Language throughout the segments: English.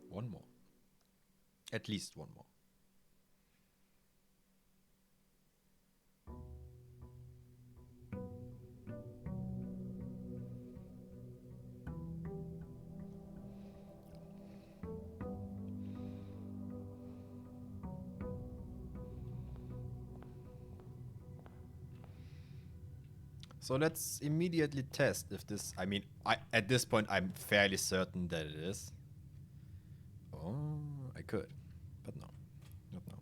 One more. At least one more. So let's immediately test if this... I mean, at this point, I'm fairly certain that it is. Oh, I could. But no. Not now.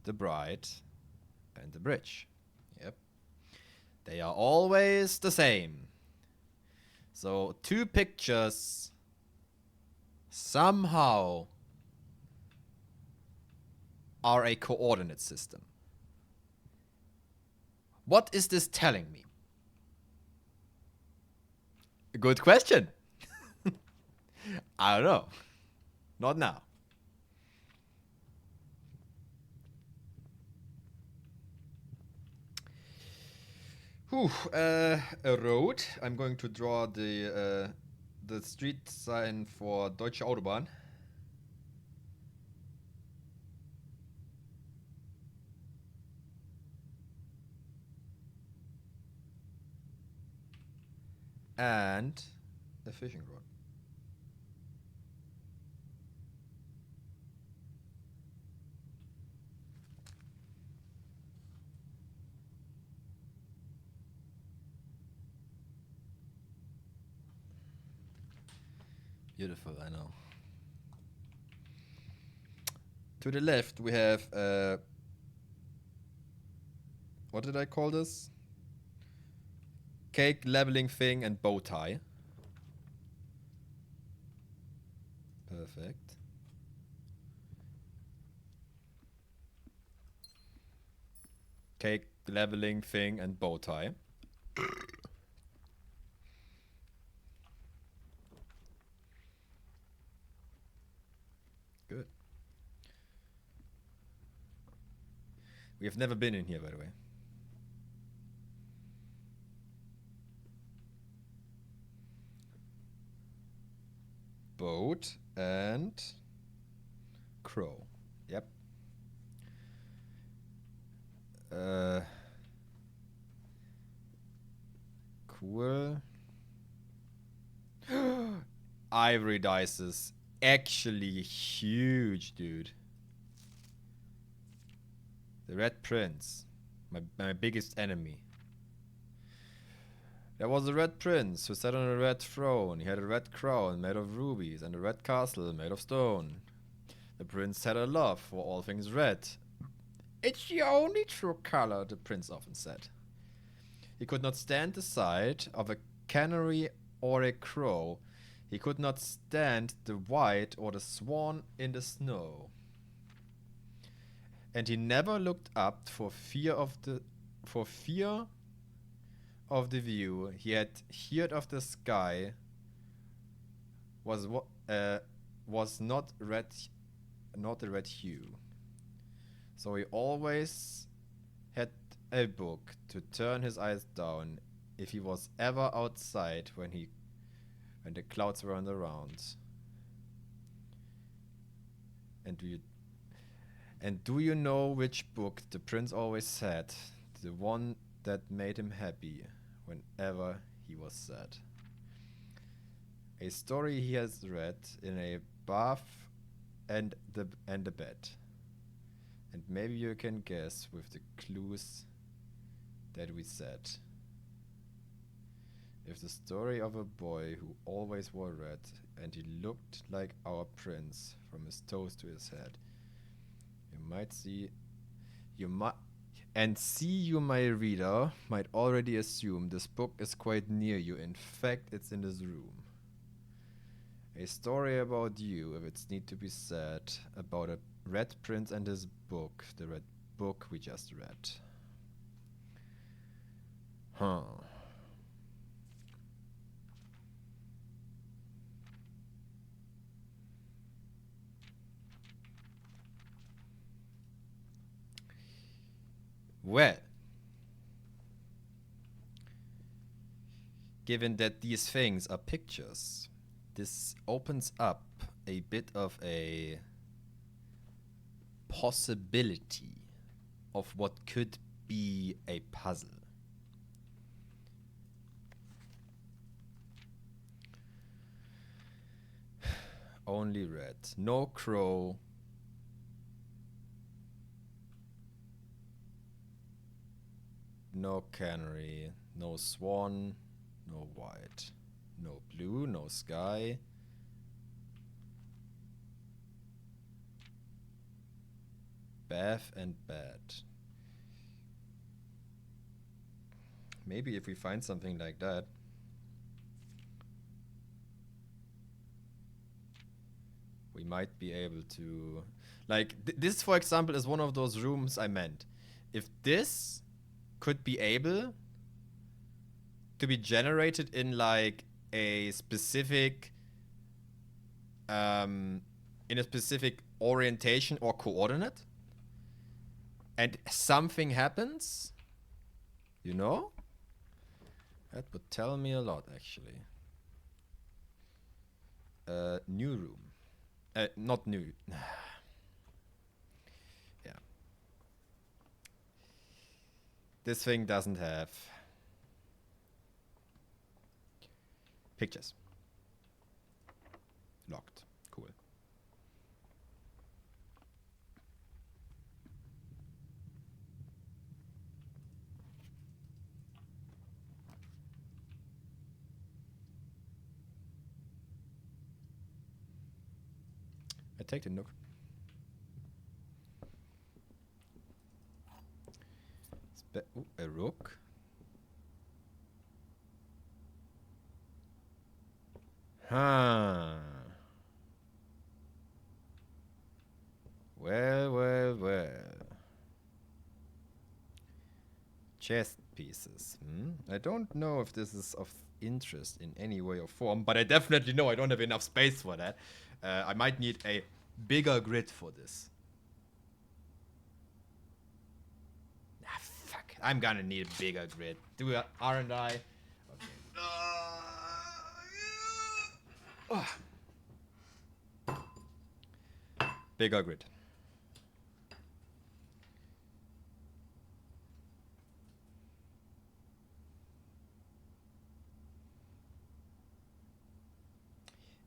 The Bride and the Bridge. Yep. They are always the same. So, two pictures somehow are a coordinate system. What is this telling me? Good question. I don't know. Not now. Whew, a road. I'm going to draw the street sign for Deutsche Autobahn. And a fishing rod. Beautiful, I know. To the left, we have what did I call this? Cake leveling thing and bow tie. Perfect. Cake leveling thing and bow tie. Good. We have never been in here, by the way. Boat and crow. Yep. Cool. Ivory dice is actually huge, dude. The Red Prince. My biggest enemy. There was a red prince who sat on a red throne. He had a red crown made of rubies and a red castle made of stone. The prince had a love for all things red. It's the only true color, the prince often said. He could not stand the sight of a canary or a crow. He could not stand the white or the swan in the snow. And he never looked up for fear of the view he had heard of the sky was not a red hue. So he always had a book to turn his eyes down if he was ever outside when the clouds were around. And do you know which book the prince always said? The one that made him happy whenever he was sad. A story he has read in a bath and a bed. And maybe you can guess with the clues that we said. If the story of a boy who always wore red and he looked like our prince from his toes to his head, you, my reader, might already assume this book is quite near you. In fact, it's in this room. A story about you, if it's need to be said, about a red prince and his book, the red book we just read. Huh. Well, given that these things are pictures, this opens up a bit of a possibility of what could be a puzzle. Only red. No crow. No canary. No swan. No white. No blue. No sky. Bath and bad. Maybe if we find something like that. We might be able to... Like, this, for example, is one of those rooms I meant. If this could be able to be generated in, like, a specific... in a specific orientation or coordinate, and something happens, you know? That would tell me a lot, actually. New room. Not new. Yeah. This thing doesn't have pictures. Locked. Cool. I take the nook. Ooh, a rook. Huh. Well, well, well. Chess pieces. I don't know if this is of interest in any way or form, but I definitely know I don't have enough space for that. I might need a bigger grid for this. Ah, fuck. I'm gonna need a bigger grid. Aren't I? Okay. Bigger grid.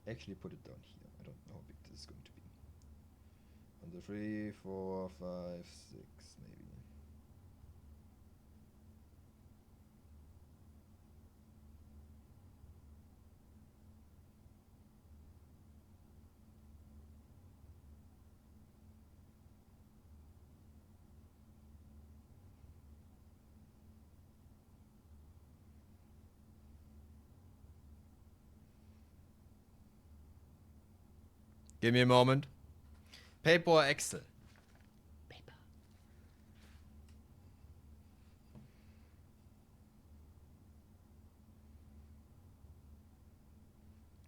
Actually put it down here. I don't know how big this is going to be. On the 3, 4, 5, 6, maybe. Give me a moment. Paper or Excel? Paper.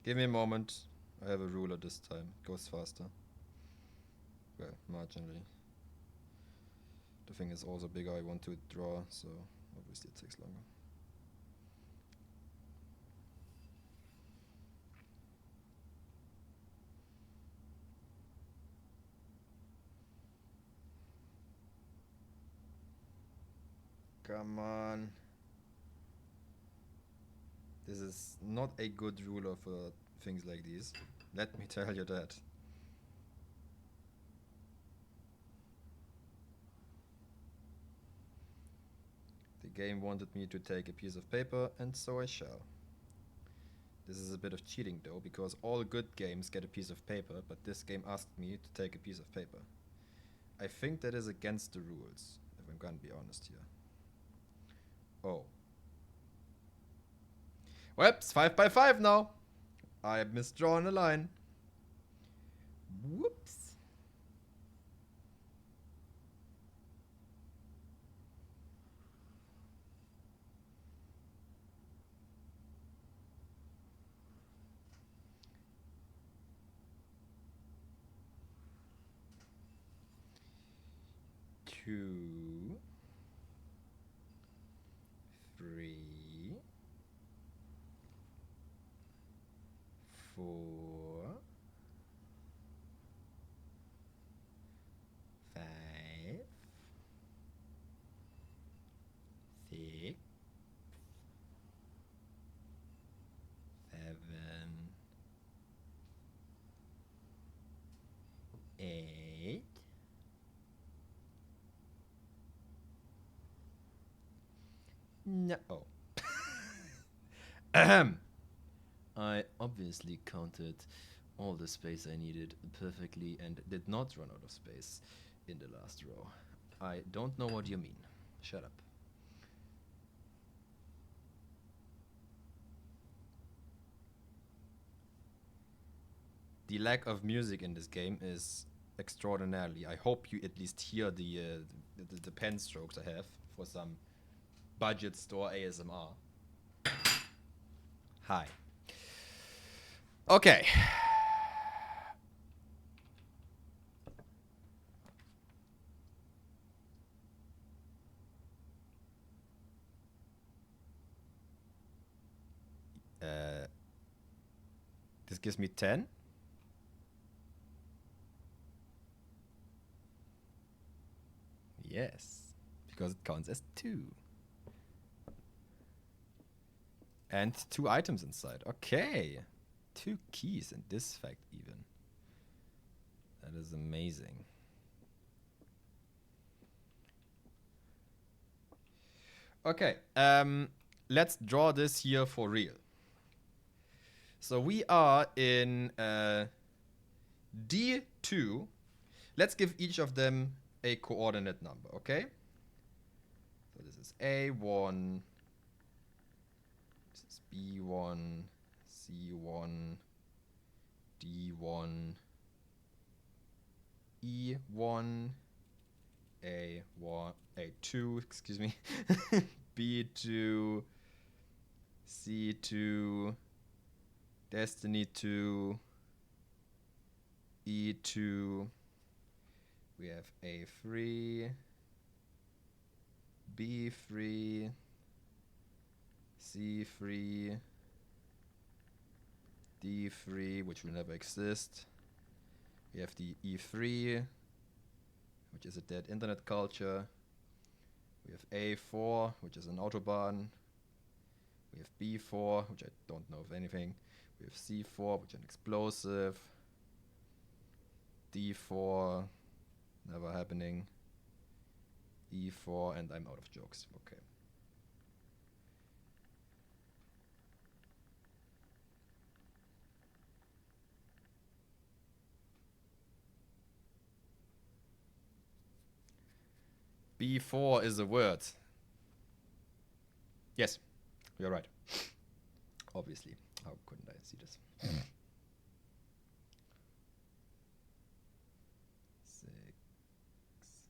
Give me a moment. I have a ruler this time. Goes faster. Well, marginally. The thing is also bigger. I want to draw, so obviously it takes longer. Come on. This is not a good ruler for things like these. Let me tell you that. The game wanted me to take a piece of paper, and so I shall. This is a bit of cheating though, because all good games get a piece of paper, but this game asked me to take a piece of paper. I think that is against the rules, if I'm gonna be honest here. Oh. Well, it's 5 by 5 now. I have misdrawn a line. Whoops. Two, 3, 4, 5, 6, 7, 8. No. Ahem. I obviously counted all the space I needed perfectly and did not run out of space in the last row. I don't know what you mean. Shut up. The lack of music in this game is extraordinarily. I hope you at least hear the pen strokes I have for some budget store ASMR. Hi. Okay. This gives me 10. Yes, because it counts as 2. And 2 items inside. Okay. 2 keys in this fact even. That is amazing. Okay. Let's draw this here for real. So we are in D2. Let's give each of them a coordinate number, okay? So this is A1, this is B1, C1, D1, E1, A1, A2, excuse me, B2, C2, Destiny 2, E2, we have A3, B3, C3, D3, which will never exist. We have the E3, which is a dead internet culture. We have A4, which is an autobahn. We have B4, which I don't know of anything. We have C4, which is an explosive. D4, never happening. E4, and I'm out of jokes. Okay. B4 is a word. Yes, you're right. Obviously. How couldn't I see this? 6,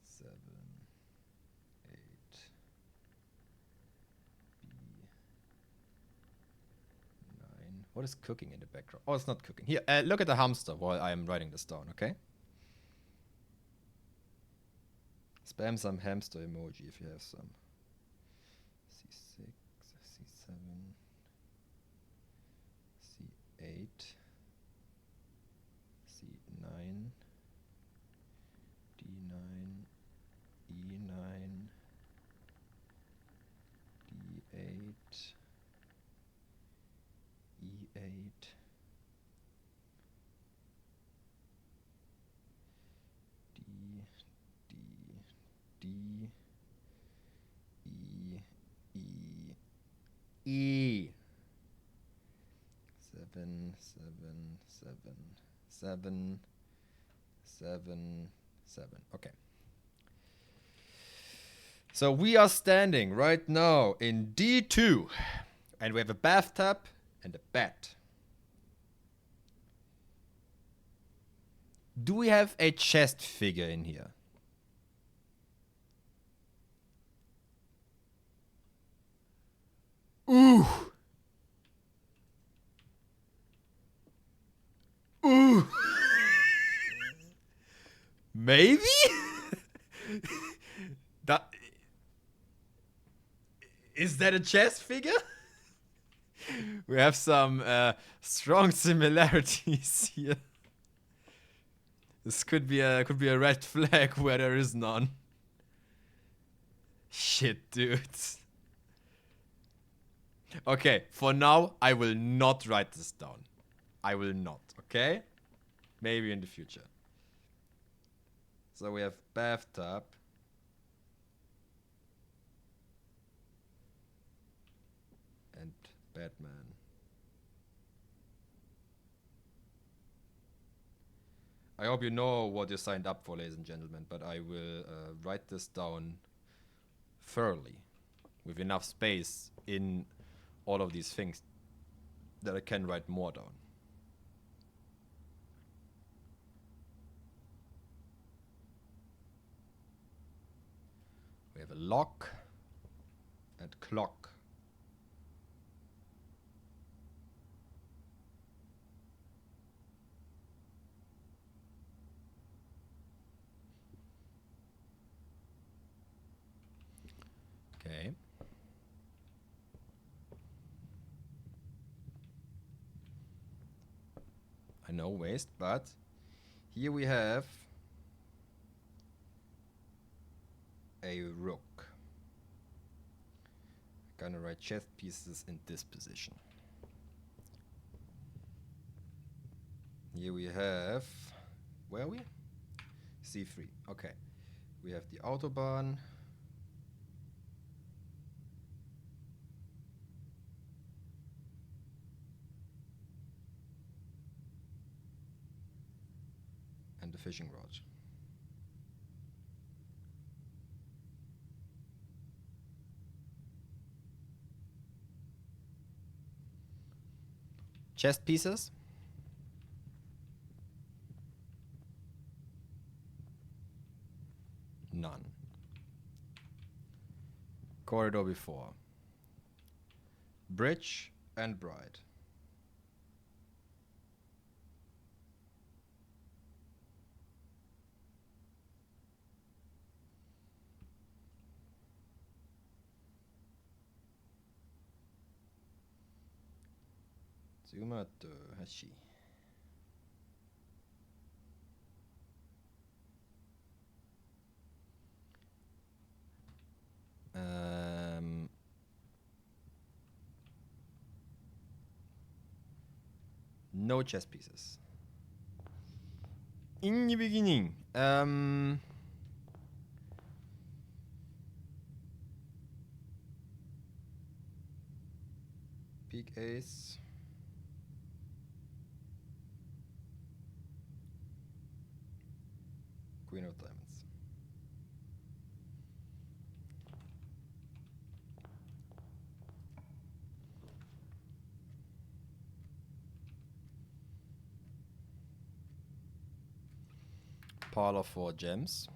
7, 8, B9. What is cooking in the background? Oh, it's not cooking. Here, look at the hamster while I am writing this down, okay? Spam some hamster emoji if you have some. C6, C7, C8, C9, D9, E9, D8, E8, D, E. 7, 7, 7, 7, 7, 7. Okay. So we are standing right now in D2. And we have a bathtub and a bed. Do we have a chest figure in here? Ooh. Ooh. Maybe? Is that a chess figure? We have some strong similarities here. This could be a red flag where there is none. Shit, dude. Okay, for now, I will not write this down. I will not, okay? Maybe in the future. So we have bathtub. And Batman. I hope you know what you signed up for, ladies and gentlemen, but I will write this down thoroughly, with enough space in all of these things that I can write more down. We have a lock and clock. Okay. I know waste, but here we have a rook. Gonna write chess pieces in this position. Here we have, where are we? C3. Okay. We have the Autobahn. And the fishing rod. Chess pieces. None. Corridor before. Bridge and bride. Tsumato Hashi. No chess pieces. In the beginning, peak ace. Queen of diamonds. Pile of 4 gems.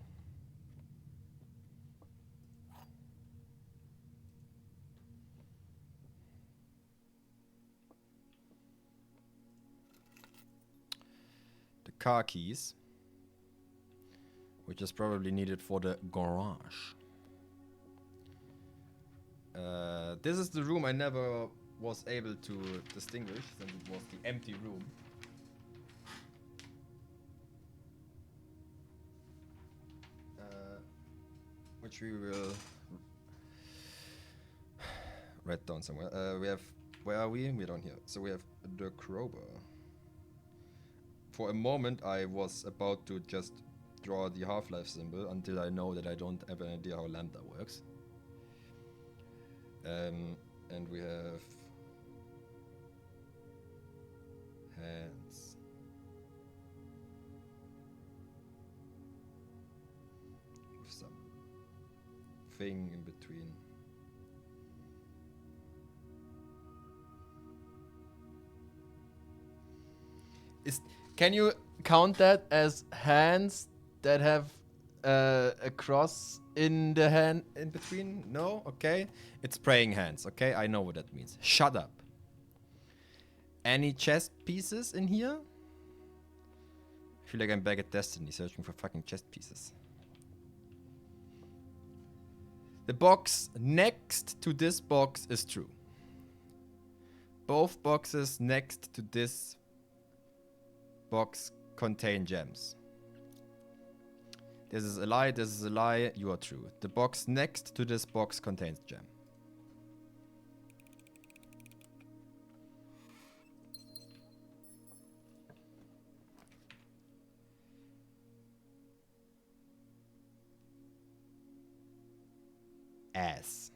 The car keys, which is probably needed for the garage. This is the room I never was able to distinguish, since it was the empty room. Which we will write down somewhere. We have, where are we? We're down here. So we have the crowbar. For a moment I was about to just draw the Half-Life symbol until I know that I don't have an idea how Lambda works. And we have hands. With some thing in between. Can you count that as hands that have a cross in the hand in between? No? Okay. It's praying hands, okay? I know what that means. Shut up. Any chess pieces in here? I feel like I'm back at Destiny searching for fucking chess pieces. The box next to this box is true. both boxes next to this box contain gems. This is a lie, this is a lie, you are true. The box next to this box contains gem. Ass.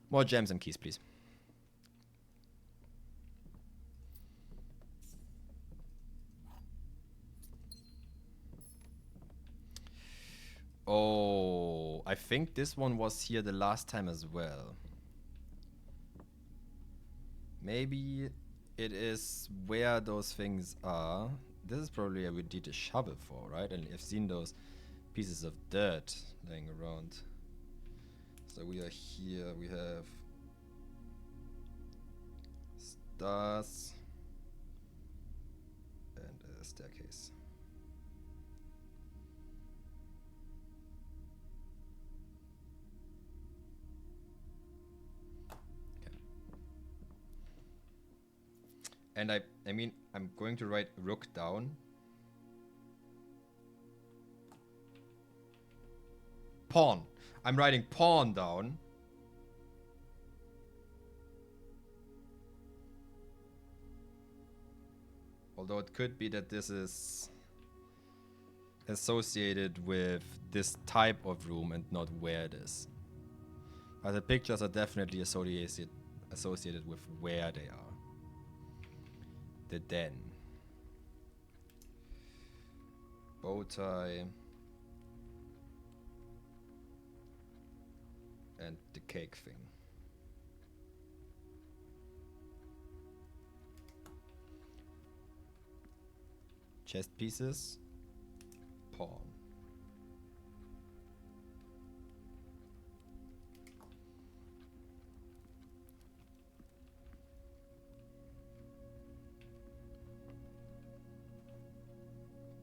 More gems and keys, please. Oh, I think this one was here the last time as well. Maybe it is where those things are. This is probably a we need a shovel for, right? And I've seen those pieces of dirt laying around. So we are here, we have stars and a staircase. Okay. And I mean, I'm going to write rook down. Pawn. I'm writing pawn down. Although it could be that this is associated with this type of room and not where it is. But the pictures are definitely associated with where they are. The den. Bow tie. And the cake thing. Chest pieces. Pawn.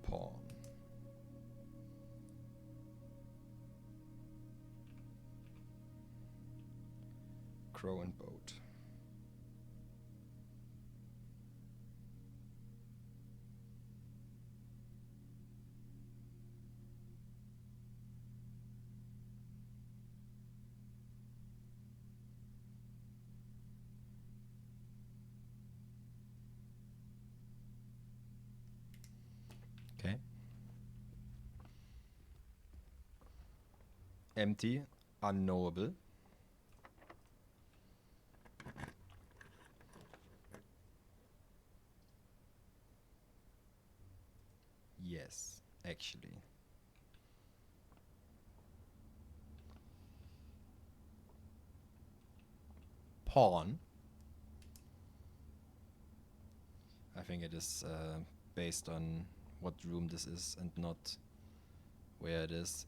Pawn. Crow and boat. Okay. Empty, unknowable. Yes, actually. Pawn. I think it is based on what room this is and not where it is.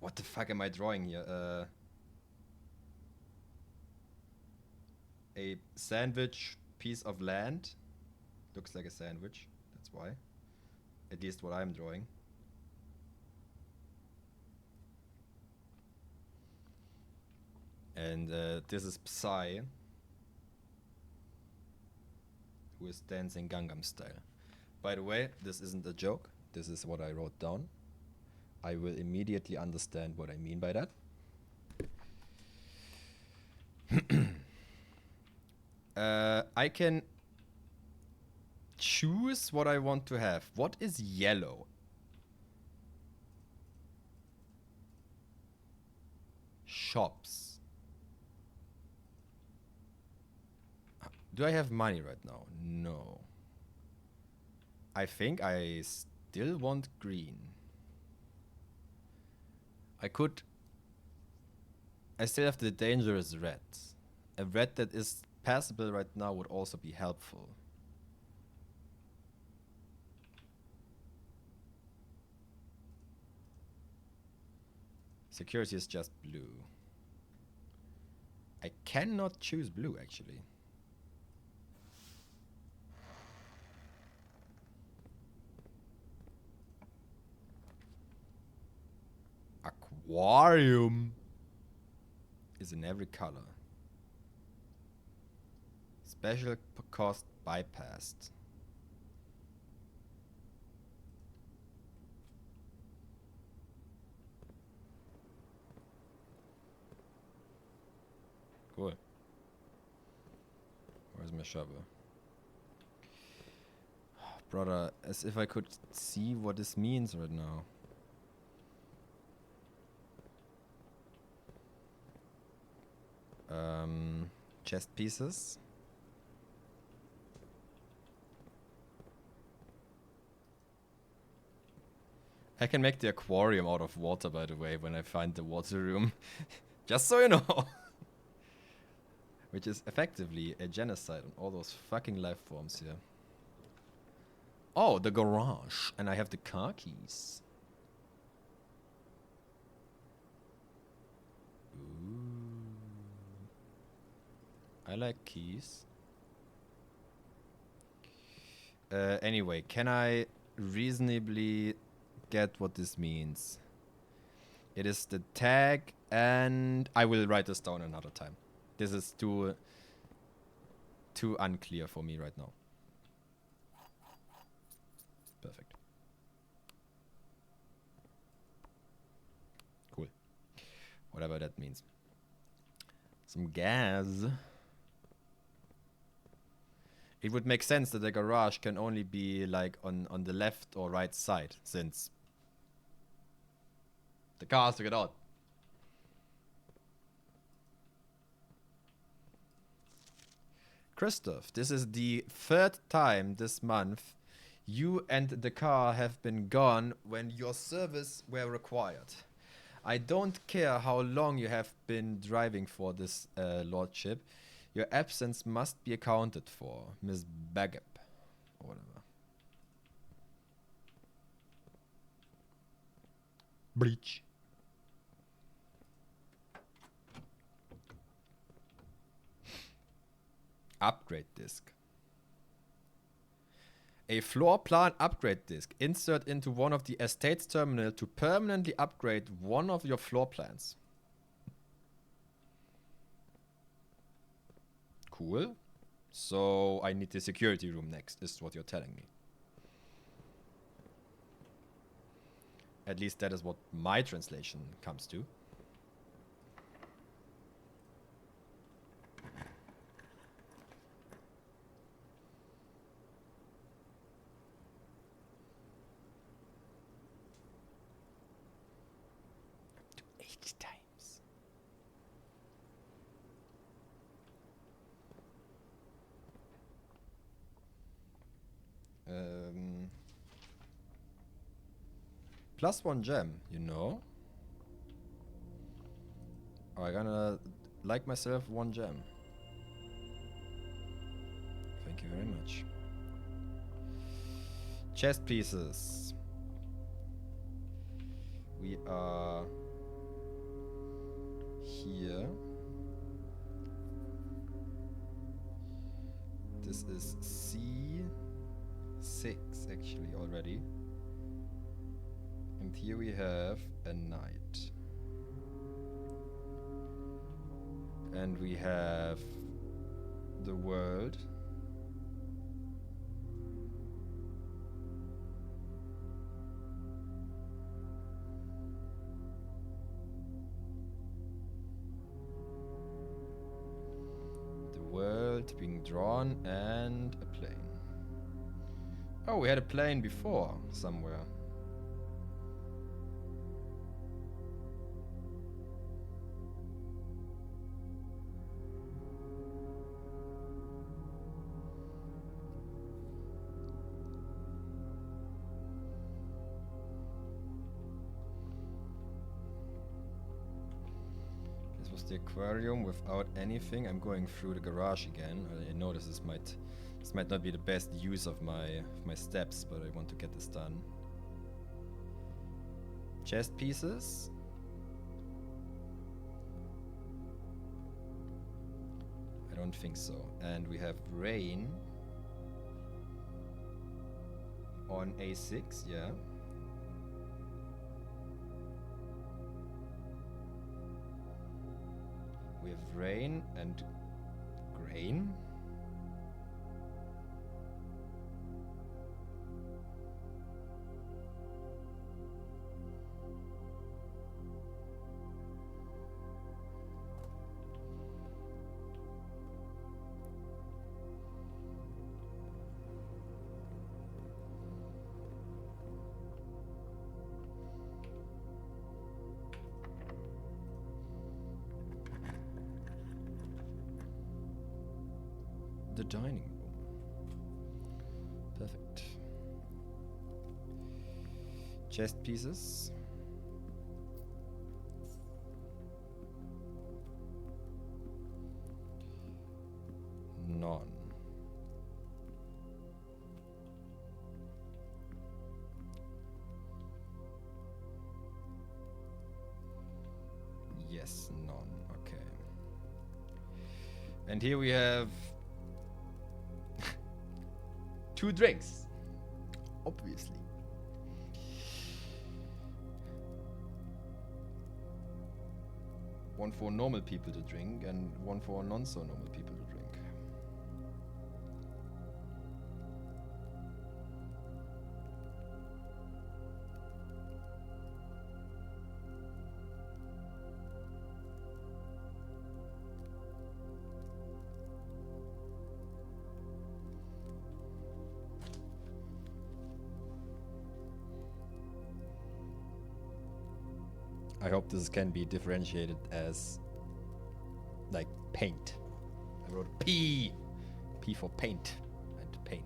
What the fuck am I drawing here? A sandwich piece of land. Looks like a sandwich. That's why. At least what I'm drawing. And this is Psy, who is dancing Gangnam Style. By the way, this isn't a joke. This is what I wrote down. I will immediately understand what I mean by that. I can choose what I want to have. What is yellow? Shops. Do I have money right now? No. I think I still want green. I still have the dangerous red. A red that is passable right now would also be helpful. Security is just blue. I cannot choose blue, actually. aquarium is in every color. Special cost bypassed. Cool. Where's my shovel? Brother, as if I could see what this means right now. Chest pieces. I can make the aquarium out of water, by the way, when I find the water room. Just so you know. Which is effectively a genocide on all those fucking life forms here. Oh, the garage. And I have the car keys. Ooh. I like keys. Anyway, can I reasonably get what this means? It is the tag, and I will write this down another time. This is too unclear for me right now. Perfect. Cool. Whatever that means. Some gas. It would make sense that the garage can only be like on the left or right side, since the car has to get out. Christoph, this is the third time this month you and the car have been gone when your service were required. I don't care how long you have been driving for this lordship. Your absence must be accounted for, Miss Baggap. Or whatever. Breach. Upgrade disk. A floor plan upgrade disk. Insert into one of the estate's terminal to permanently upgrade one of your floor plans. Cool. So I need the security room next, is what you're telling me. At least that is what my translation comes to. Times. +1 gem, you know? Oh, I'm gonna like myself 1 gem. Thank you very much. Chest pieces. We are here. This is C6 actually already. And here we have a knight. And we have the world. Being drawn and a plane. Oh, we had a plane before somewhere. The aquarium without anything. I'm going through the garage again. I know this might not be the best use of my steps, but I want to get this done. Chest pieces. I don't think so. And we have rain on A6, yeah. We have rain and grain. The dining room. Perfect. Chest pieces. None. Yes, none. Okay. And here we have 2 drinks, obviously. One for normal people to drink and one for non-so-normal people to drink. I hope this can be differentiated as like paint. I wrote P. P for paint and pain.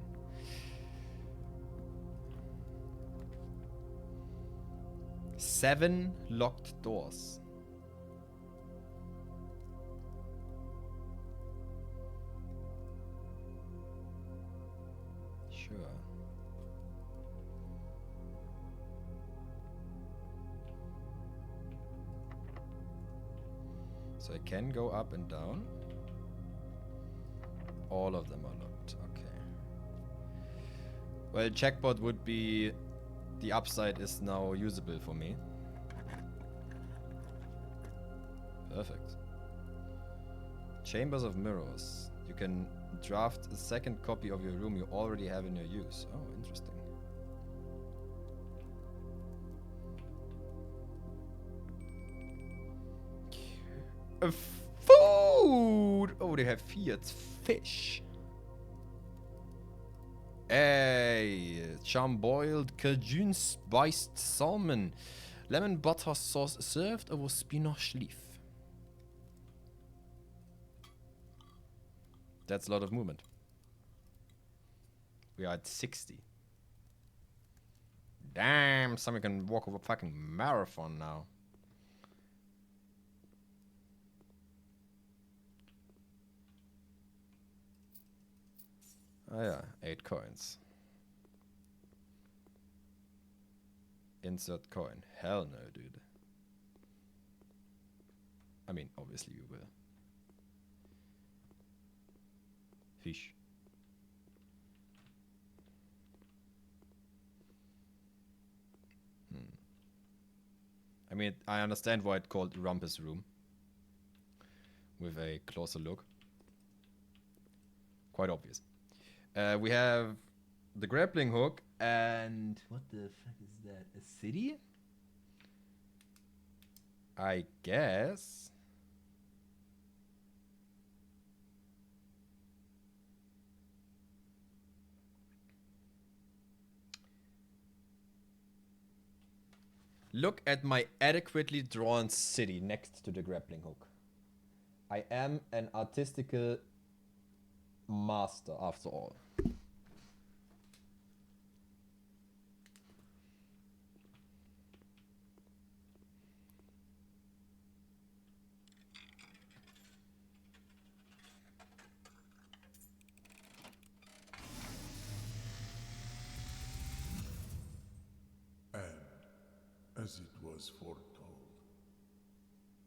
Seven locked doors. Sure. So I can go up and down. All of them are locked. Okay. Well, checkpot would be the upside is now usable for me. Perfect. Chambers of Mirrors. You can draft a second copy of your room you already have in your use. Oh, interesting. Food! Oh, they have Fiat's fish. Hey, charbroiled Cajun spiced salmon. Lemon butter sauce served over spinach leaf. That's a lot of movement. We are at 60. Damn, someone can walk over a fucking marathon now. Oh yeah, 8 coins. Insert coin. Hell no, dude. I mean, obviously you will. Fish. I mean, I understand why it's called Rumpus Room. With a closer look. Quite obvious. We have the grappling hook and... What the fuck is that? A city? I guess. Look at my adequately drawn city next to the grappling hook. I am an artistical master after all. As it was foretold,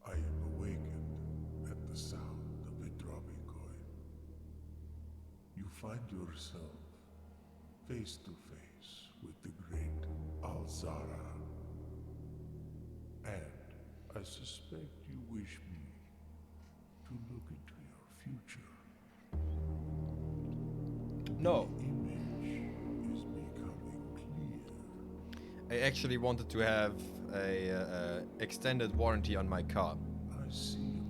I am awakened at the sound of a dropping coin. You find yourself face to face with the great Alzara. And I suspect you wish me to No. The image is becoming clear. I actually wanted to have a extended warranty on my car. I see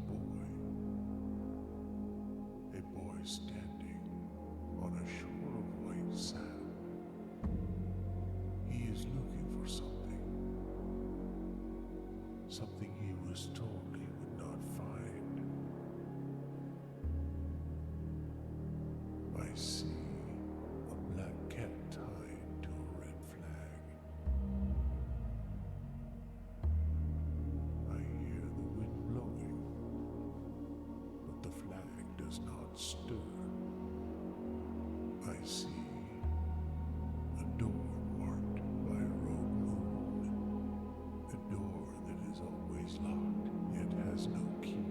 a boy standing on a shore of white sand. He is looking for something he was told he would not find. I see a black cat tied to a red flag. I hear the wind blowing, but the flag does not stir. I see a door marked by a rogue moon. A door that is always locked, yet has no key.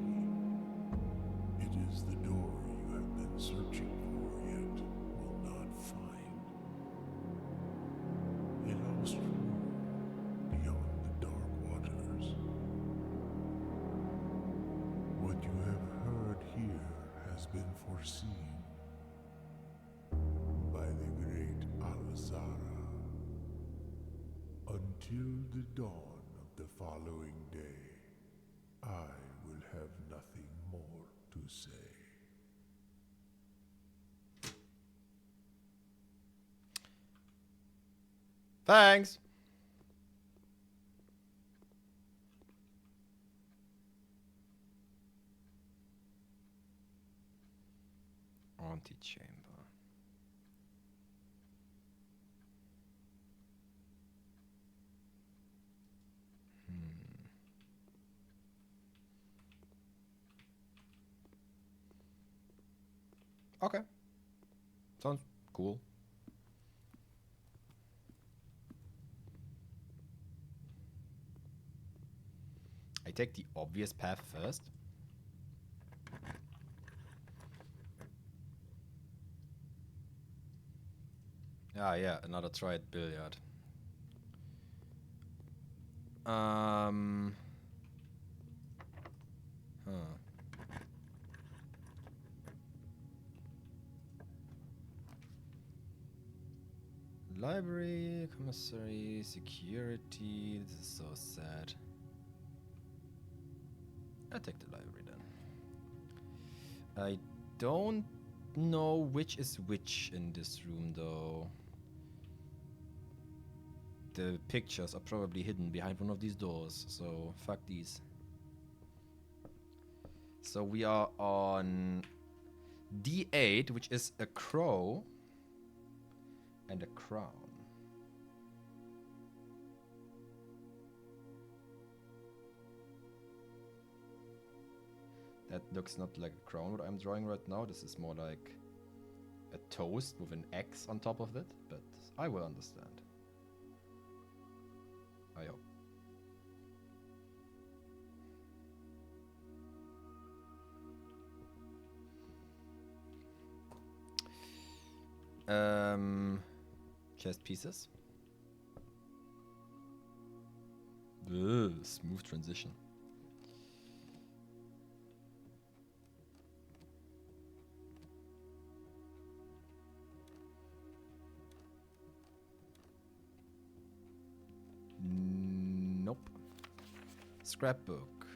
It is the door you have been searching for, yet will not find. A lost room beyond the dark waters. What you have heard here has been foreseen by the great Al-Zara. Until the dawn of the following day, I will have nothing more to say. Thanks! Antechamber. Okay. Sounds cool. I take the obvious path first. Ah, yeah, another try at billiard. Huh. Library, commissary, security. This is so sad. I'll take the library then. I don't know which is which in this room though. The pictures are probably hidden behind one of these doors, so fuck these. So we are on D8, which is a crow and a crown. That looks not like a crown, what I'm drawing right now. This is more like a toast with an X on top of it, but I will understand. I hope. Chest pieces. Ugh, smooth transition. Nope. Scrapbook.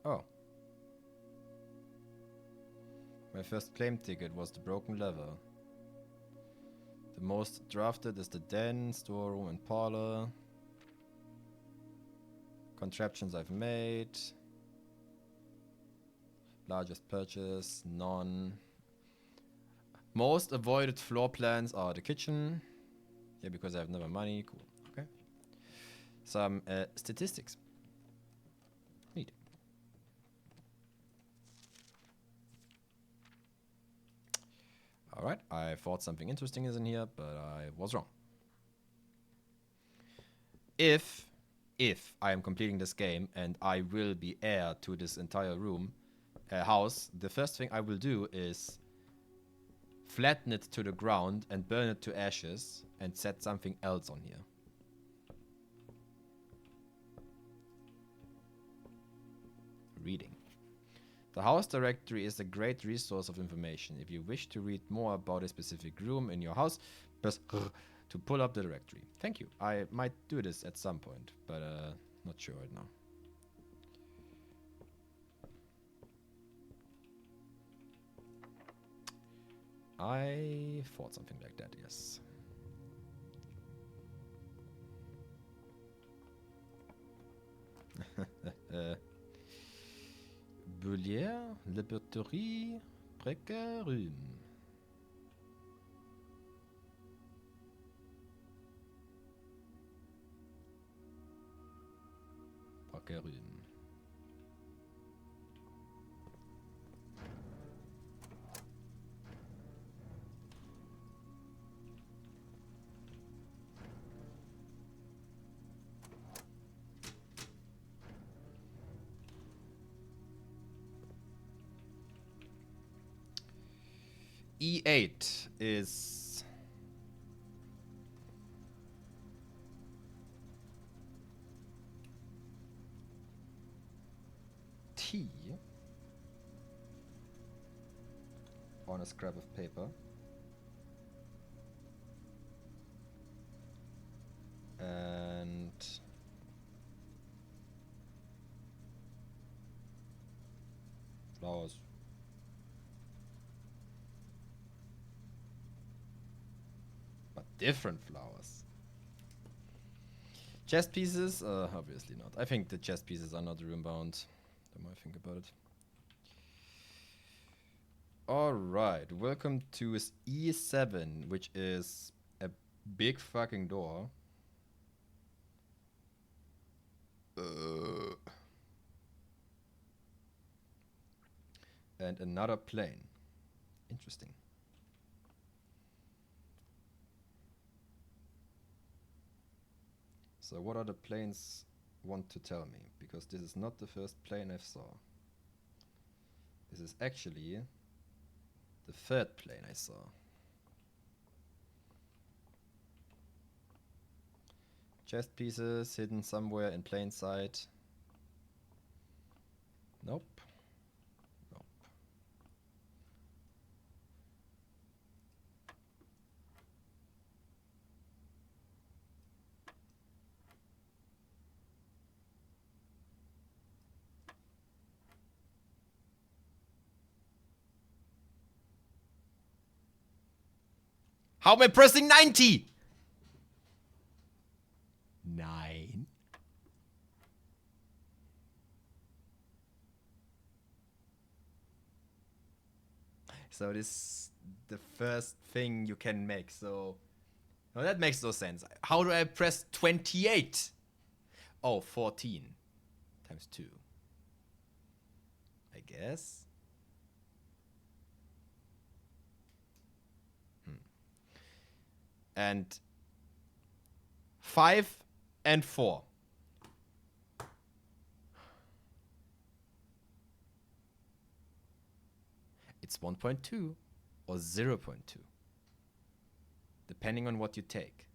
Oh. My first claim ticket was the broken lever. The most drafted is the den, storeroom, and parlor. Contraptions I've made. Largest purchase, none. Most avoided floor plans are the kitchen. Yeah, because I have never money. Cool. Okay. Some statistics. Neat. Alright, I thought something interesting is in here, but I was wrong. If I am completing this game and I will be heir to this entire house, the first thing I will do is flatten it to the ground and burn it to ashes and set something else on here. Reading. The house directory is a great resource of information. If you wish to read more about a specific room in your house, press R to pull up the directory. Thank you. I might do this at some point, but not sure right now. I thought something like that, yes. Bullière, Laboratorie, Breckerum. Breckerum. E8 is T on a scrap of paper. And flowers. But different flowers. Chest pieces? Obviously not. I think the chest pieces are not room bound. The more I think about it. Alright, welcome to E7, which is a big fucking door. And another plane. Interesting. So what are the planes want to tell me? Because this is not the first plane I saw. This is actually the third plane I saw. Chest pieces hidden somewhere in plain sight. Nope. Nope. How am I pressing 90? 9. So this is the first thing you can make. So no, that makes no sense. How do I press 28? Oh, 14 times 2. I guess. And 5 and 4. It's 1.2 or 0.2, depending on what you take.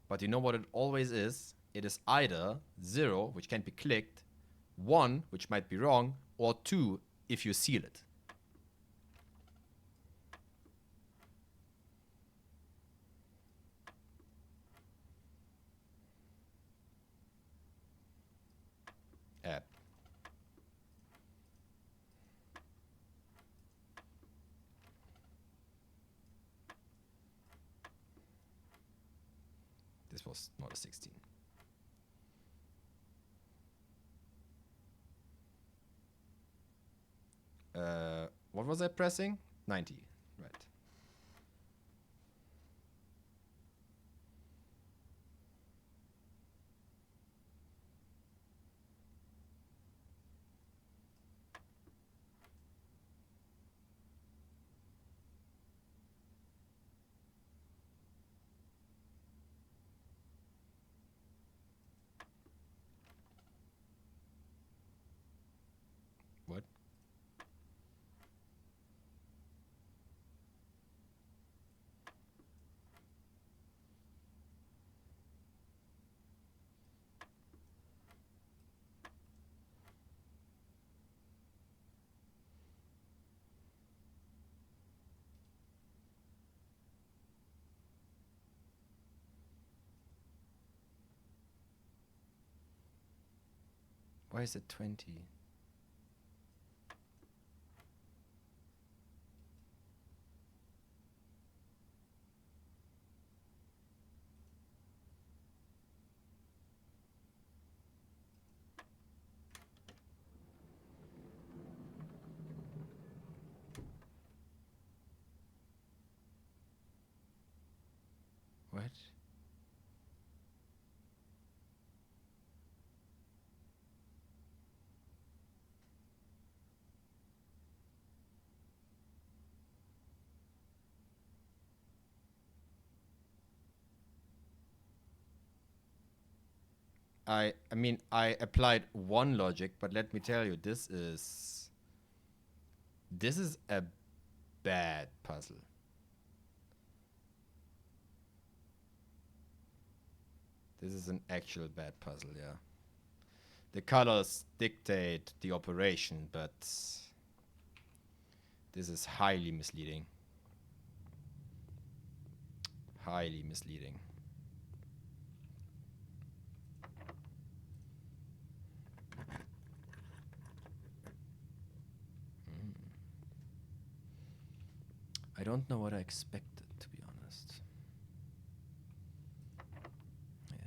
But you know what it always is? It is either 0, which can't be clicked, 1, which might be wrong, or 2 if you seal it. App. This was not a 16. What was I pressing? 90, right. What? Why is it 20? What? I mean, I applied one logic, but let me tell you, this is a bad puzzle. This is an actual bad puzzle, yeah. The colors dictate the operation, but this is highly misleading. Highly misleading. I don't know what I expected, to be honest. Yeah.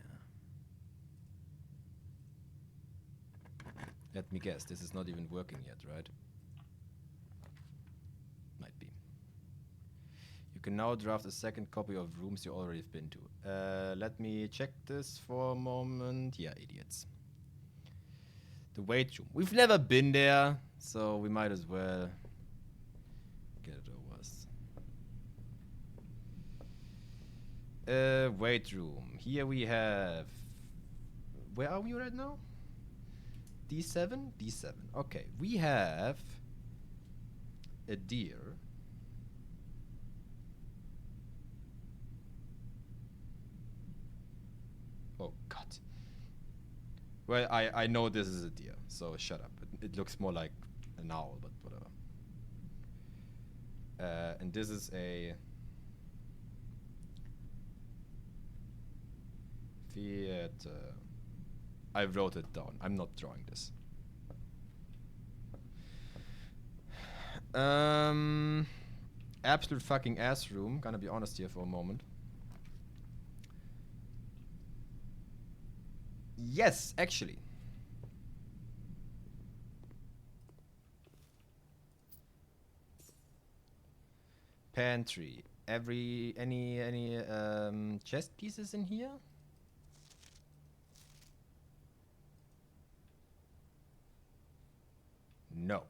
Let me guess, this is not even working yet, right? Might be. You can now draft a second copy of rooms you already have been to. Let me check this for a moment. Yeah, idiots. The weight room. We've never been there, so we might as well get it over. Weight room. Here we have... Where are we right now? D7? D7. Okay, we have a deer. Oh, God. Well, I know this is a deer, so shut up. It looks more like an owl, but whatever. And this is a... theater. I wrote it down. I'm not drawing this. Absolute fucking ass room. Gonna be honest here for a moment. Yes, actually. Pantry. Any chest pieces in here? No.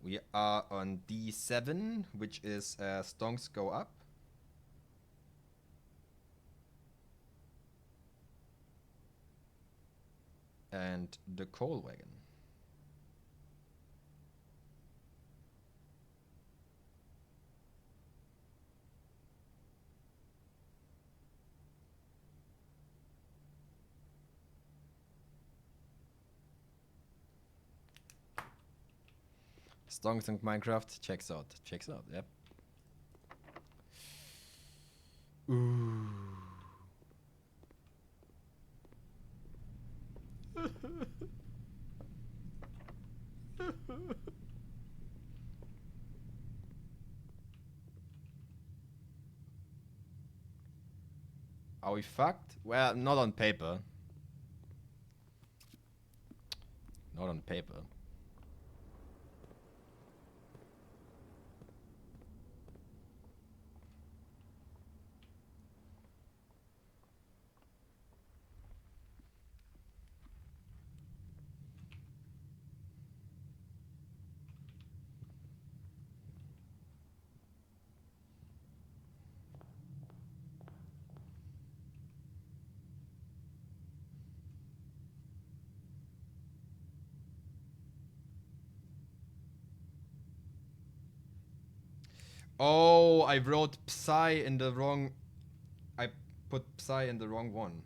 We are on D7, which is stonks go up. And the coal wagon. Stonks and Minecraft checks out. Checks out, yep. Ooh. Are we fucked? Well, not on paper. Not on paper. Oh, I wrote Psy in the wrong... I put Psy in the wrong one.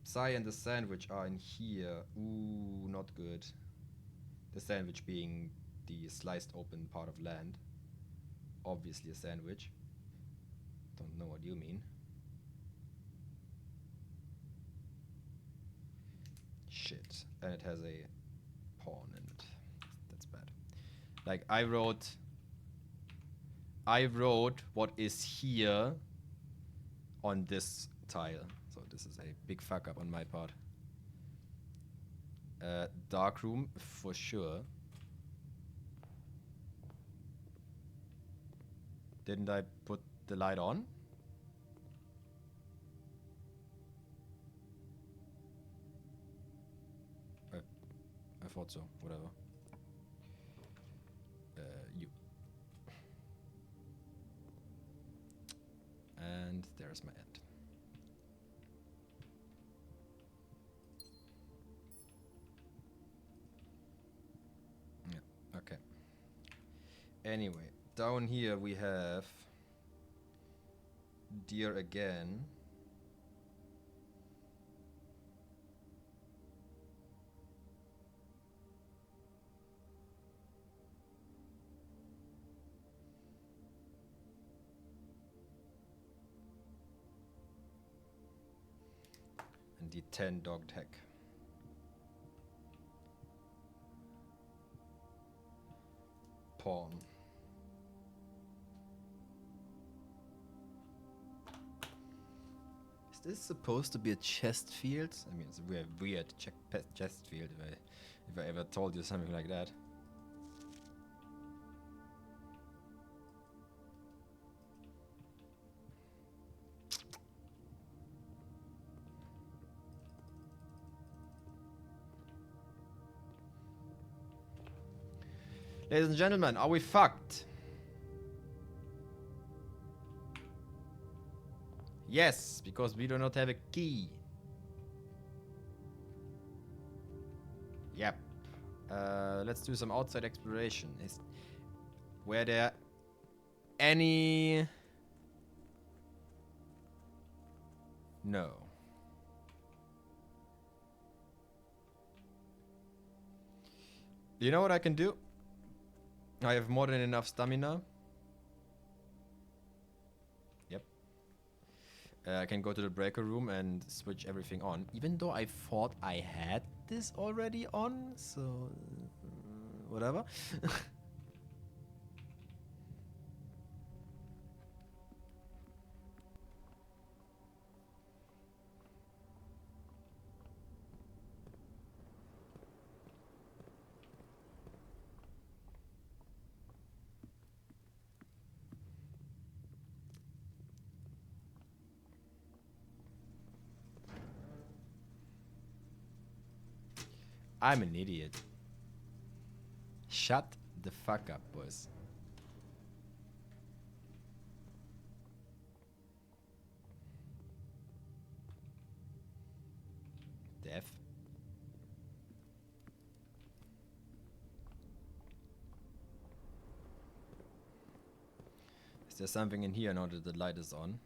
Psy and the sandwich are in here. Ooh, not good. The sandwich being the sliced open part of land. Obviously a sandwich. Don't know what you mean. Shit. And it has a pawn in it. That's bad. Like, I wrote what is here on this tile. So this is a big fuck up on my part. Dark room for sure. Didn't I put the light on? I thought so. Whatever. You. And there's my end. Yeah, okay. Anyway, down here we have deer again. And the 10 dog tag. Pawn. Is this supposed to be a chest field? I mean, it's a weird chest field if I ever told you something like that. Ladies and gentlemen, are we fucked? Yes, because we do not have a key. Yep. Let's do some outside exploration. Were there any... No. You know what I can do? I have more than enough stamina. Yep. I can go to the breaker room and switch everything on. Even though I thought I had this already on, so... whatever. I'm an idiot. Shut the fuck up, boys. Death. Is there something in here now that the light is on?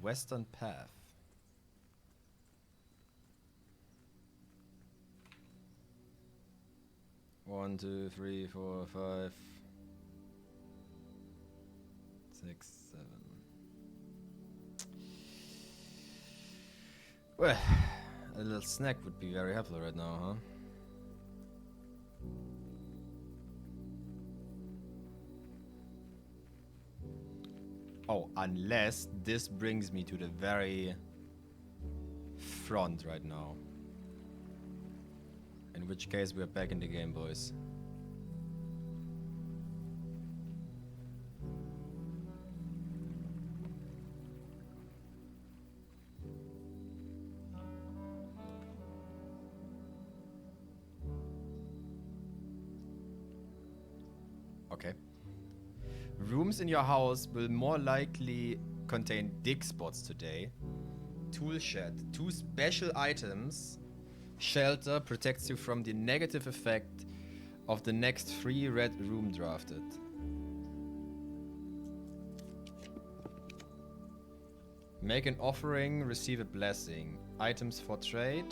Western path. One, two, three, four, five, 6, 7. Well, a little snack would be very helpful right now, huh? Oh, unless this brings me to the very front right now. In which case we're back in the game, boys. Okay. Rooms in your house will more likely contain dig spots today. Tool shed. 2 special items. Shelter protects you from the negative effect of the next 3 red room drafted. Make an offering, receive a blessing. Items for trade.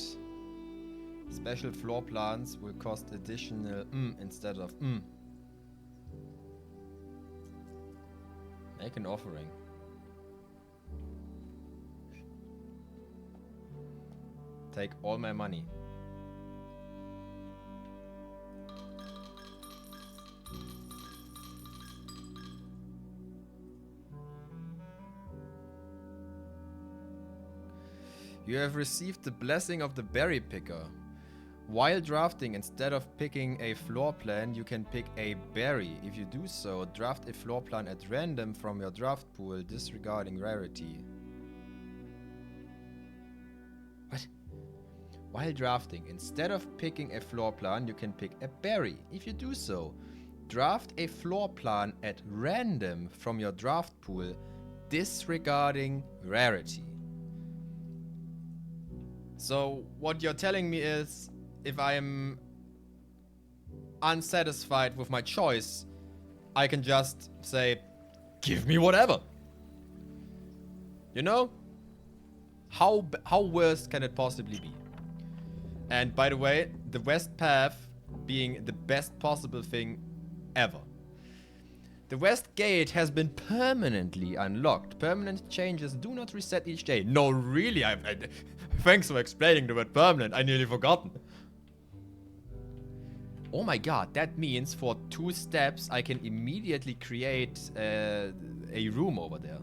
Special floor plans will cost additional instead of Make an offering. Take all my money. You have received the blessing of the berry picker. While drafting, instead of picking a floor plan, you can pick a berry. If you do so, draft a floor plan at random from your draft pool, disregarding rarity. What? While drafting, instead of picking a floor plan, you can pick a berry. If you do so, draft a floor plan at random from your draft pool, disregarding rarity. So, what you're telling me is, if I am unsatisfied with my choice, I can just say, give me whatever. You know? How worse can it possibly be? And by the way, the west path being the best possible thing ever. The west gate has been permanently unlocked. Permanent changes do not reset each day. No, really, thanks for explaining the word permanent. I nearly forgotten. Oh my god, that means for 2 steps I can immediately create a room over there.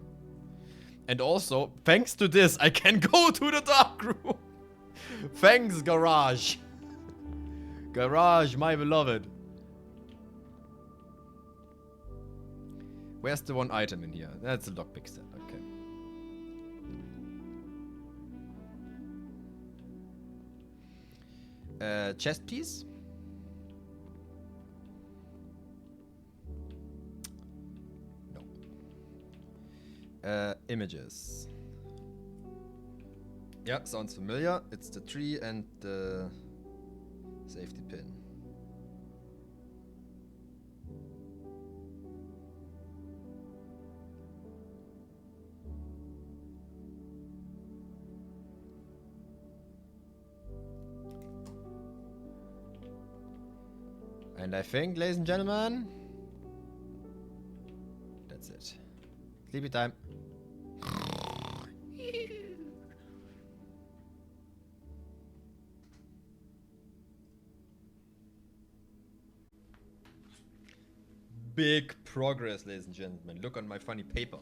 And also, thanks to this, I can go to the dark room. Thanks, Garage. Garage, my beloved. Where's the one item in here? That's a lockpick set, okay. Chest piece? Images. Yeah, sounds familiar. It's the tree and the safety pin. And I think, ladies and gentlemen, that's it. Sleepy time. Big progress, ladies and gentlemen. Look on my funny paper.